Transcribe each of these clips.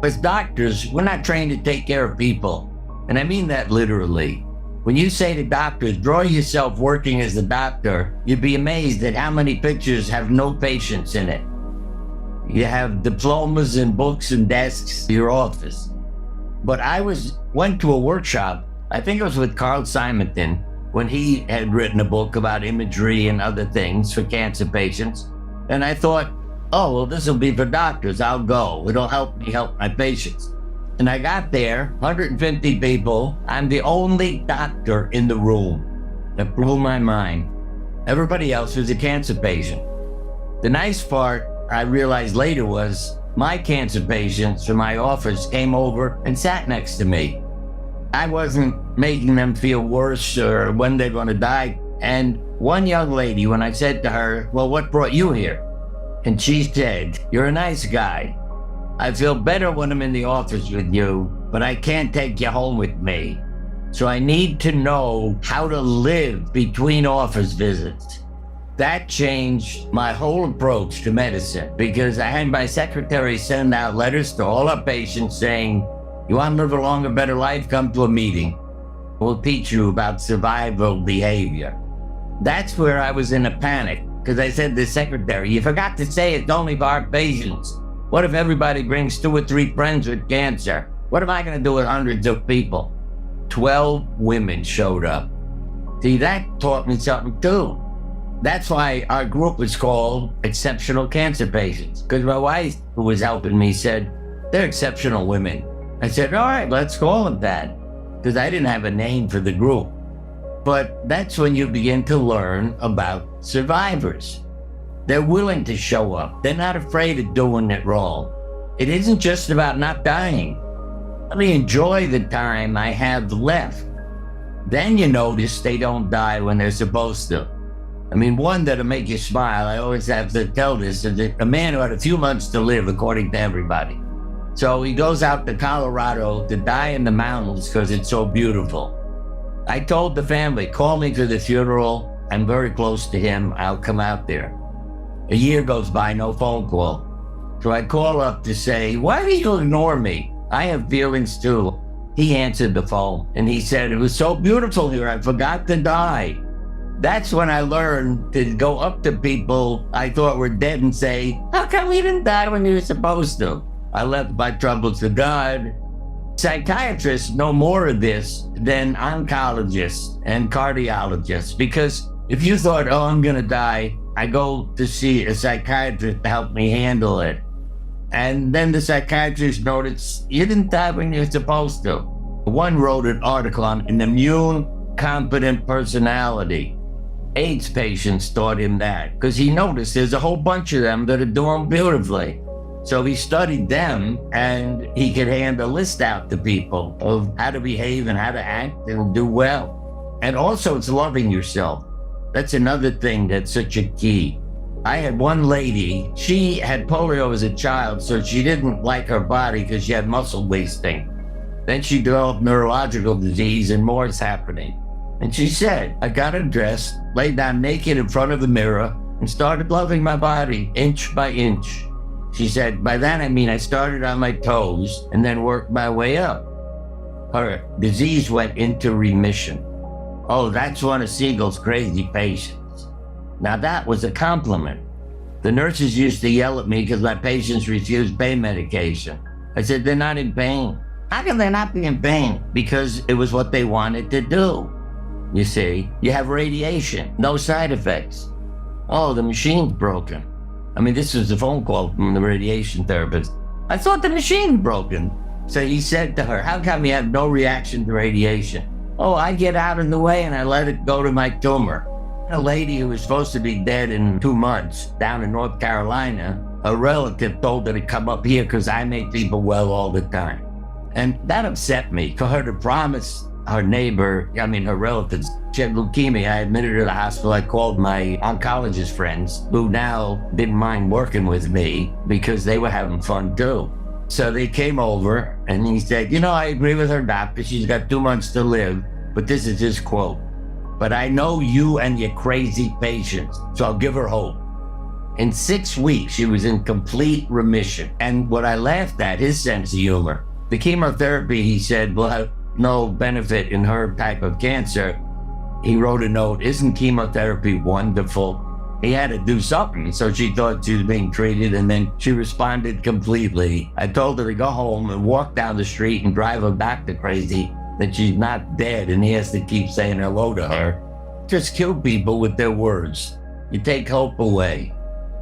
As doctors, we're not trained to take care of people. And I mean that literally. When you say to doctors, draw yourself working as a doctor, you'd be amazed at how many pictures have no patients in it. You have diplomas and books and desks in your office. But I went to a workshop, I think it was with Carl Simonton, when he had written a book about imagery and other things for cancer patients. And I thought, oh, well, this will be for doctors. I'll go. It'll help me help my patients. And I got there, 150 people. I'm the only doctor in the room. That blew my mind. Everybody else was a cancer patient. The nice part I realized later was my cancer patients from my office came over and sat next to me. I wasn't making them feel worse or when they're going to die. And one young lady, when I said to her, well, what brought you here? And she said, you're a nice guy. I feel better when I'm in the office with you, but I can't take you home with me. So I need to know how to live between office visits. That changed my whole approach to medicine because I had my secretary send out letters to all our patients saying, you want to live a longer, better life? Come to a meeting. We'll teach you about survival behavior. That's where I was in a panic. Because I said to the secretary, you forgot to say it's only for our patients. What if everybody brings 2 or 3 friends with cancer? What am I going to do with hundreds of people? 12 women showed up. See, that taught me something too. That's why our group was called Exceptional Cancer Patients. Because my wife, who was helping me, said, they're exceptional women. I said, all right, let's call them that. Because I didn't have a name for the group. But that's when you begin to learn about survivors. They're willing to show up. They're not afraid of doing it wrong. It isn't just about not dying. Let me enjoy the time I have left. Then you notice they don't die when they're supposed to. I mean, one that'll make you smile, I always have to tell this, is that a man who had a few months to live, according to everybody. So he goes out to Colorado to die in the mountains because it's so beautiful. I told the family, call me to the funeral. I'm very close to him. I'll come out there. A year goes by, no phone call. So I call up to say, why do you ignore me? I have feelings too. He answered the phone and he said, it was so beautiful here, I forgot to die. That's when I learned to go up to people I thought were dead and say, how come you didn't die when you were supposed to? I left my troubles to God. Psychiatrists know more of this than oncologists and cardiologists, because if you thought, oh, I'm gonna die, I go to see a psychiatrist to help me handle it. And then the psychiatrist noticed, you didn't die when you're supposed to. One wrote an article on an immune-competent personality. AIDS patients taught him that, because he noticed there's a whole bunch of them that are doing beautifully. So he studied them, and he could hand a list out to people of how to behave and how to act and do well. And also, it's loving yourself. That's another thing that's such a key. I had one lady, she had polio as a child, so she didn't like her body because she had muscle wasting. Then she developed neurological disease and more is happening. And she said, I got undressed, laid down naked in front of the mirror, and started loving my body inch by inch. She said, by that I mean I started on my toes and then worked my way up. Her disease went into remission. Oh, that's one of Siegel's crazy patients. Now that was a compliment. The nurses used to yell at me because my patients refused pain medication. I said, they're not in pain. How can they not be in pain? Because it was what they wanted to do. You see, you have radiation, no side effects. Oh, the machine's broken. I mean, this was a phone call from the radiation therapist. I thought the machine's broken. So he said to her, how come you have no reaction to radiation? Oh, I get out in the way and I let it go to my tumor. A lady who was supposed to be dead in 2 months down in North Carolina, a relative told her to come up here because I make people well all the time. And that upset me, for her to promise her neighbor, her relatives, she had leukemia. I admitted her to the hospital. I called my oncologist friends, who now didn't mind working with me because they were having fun too. So they came over and he said, I agree with her doctor. She's got 2 months to live, but this is his quote. But I know you and your crazy patients, so I'll give her hope. In 6 weeks, she was in complete remission. And what I laughed at, his sense of humor. The chemotherapy, he said, will have no benefit in her type of cancer. He wrote a note, isn't chemotherapy wonderful? He had to do something, so she thought she was being treated, and then she responded completely. I told her to go home and walk down the street and drive her back to crazy, that she's not dead, and he has to keep saying hello to her. Just kill people with their words. You take hope away.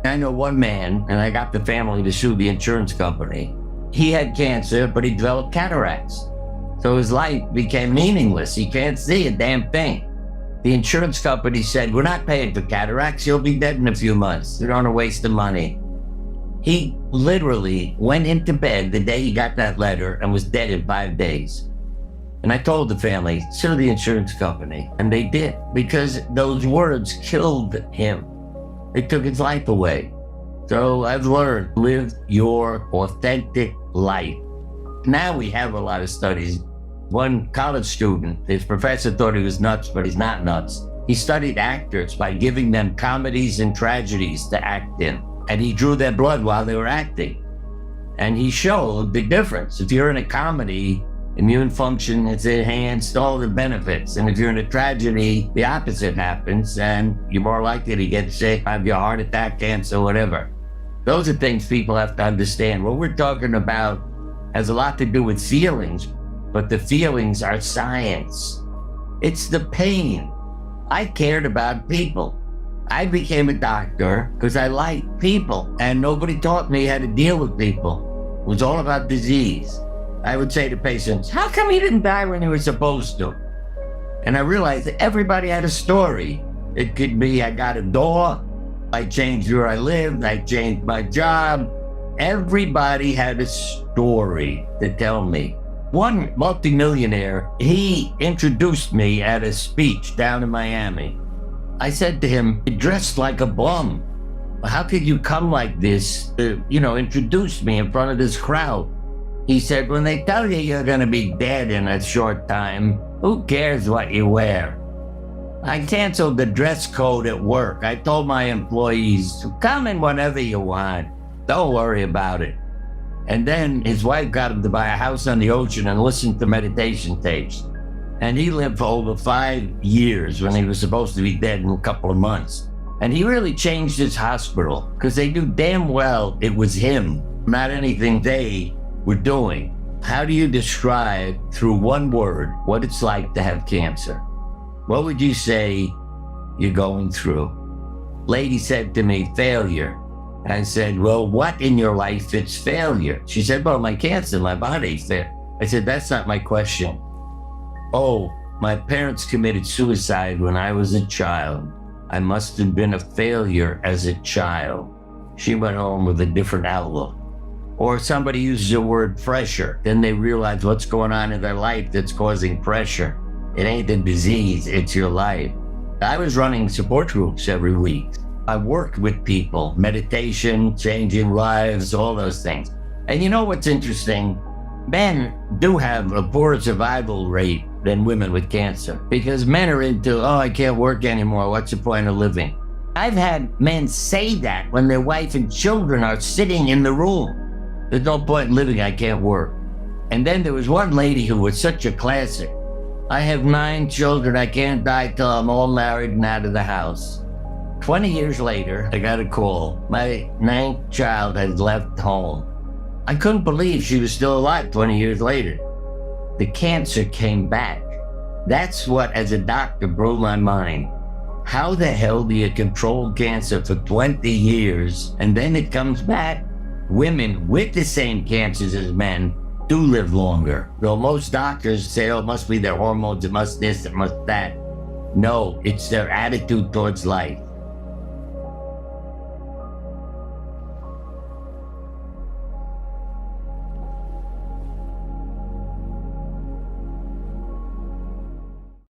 I know one man, and I got the family to sue the insurance company. He had cancer, but he developed cataracts. So his life became meaningless. He can't see a damn thing. The insurance company said, we're not paying for cataracts. He'll be dead in a few months. You don't want to waste the money. He literally went into bed the day he got that letter and was dead in 5 days. And I told the family, sue the insurance company. And they did, because those words killed him. It took his life away. So I've learned, live your authentic life. Now we have a lot of studies. One college student, his professor thought he was nuts, but he's not nuts. He studied actors by giving them comedies and tragedies to act in. And he drew their blood while they were acting. And he showed the difference. If you're in a comedy, immune function is enhanced, all the benefits. And if you're in a tragedy, the opposite happens, and you're more likely to get sick, have your heart attack, cancer, whatever. Those are things people have to understand. What we're talking about has a lot to do with feelings, but the feelings are science. It's the pain. I cared about people. I became a doctor because I liked people, and nobody taught me how to deal with people. It was all about disease. I would say to patients, how come you didn't die when you were supposed to? And I realized that everybody had a story. It could be, I got a door, I changed where I lived, I changed my job. Everybody had a story to tell me. One multimillionaire, he introduced me at a speech down in Miami. I said to him, you're dressed like a bum. How could you come like this to, introduce me in front of this crowd? He said, when they tell you you're going to be dead in a short time, who cares what you wear? I canceled the dress code at work. I told my employees, come in whatever you want. Don't worry about it. And then his wife got him to buy a house on the ocean and listen to meditation tapes. And he lived for over 5 years when he was supposed to be dead in a couple of months. And he really changed his hospital because they knew damn well it was him, not anything they were doing. How do you describe through one word what it's like to have cancer? What would you say you're going through? Lady said to me, failure. I said, well, what in your life is failure? She said, well, my cancer, my body's there. I said, that's not my question. Oh, my parents committed suicide when I was a child. I must have been a failure as a child. She went home with a different outlook. Or somebody uses the word pressure. Then they realize what's going on in their life that's causing pressure. It ain't the disease, it's your life. I was running support groups every week. I worked with people, meditation, changing lives, all those things. And you know what's interesting? Men do have a poorer survival rate than women with cancer because men are into, oh, I can't work anymore. What's the point of living? I've had men say that when their wife and children are sitting in the room. There's no point in living, I can't work. And then there was one lady who was such a classic. I have 9 children, I can't die till I'm all married and out of the house. 20 years later, I got a call. My 9th child had left home. I couldn't believe she was still alive 20 years later. The cancer came back. That's what, as a doctor, blew my mind. How the hell do you control cancer for 20 years and then it comes back? Women with the same cancers as men do live longer. Though most doctors say, oh, it must be their hormones, it must this, it must that. No, it's their attitude towards life.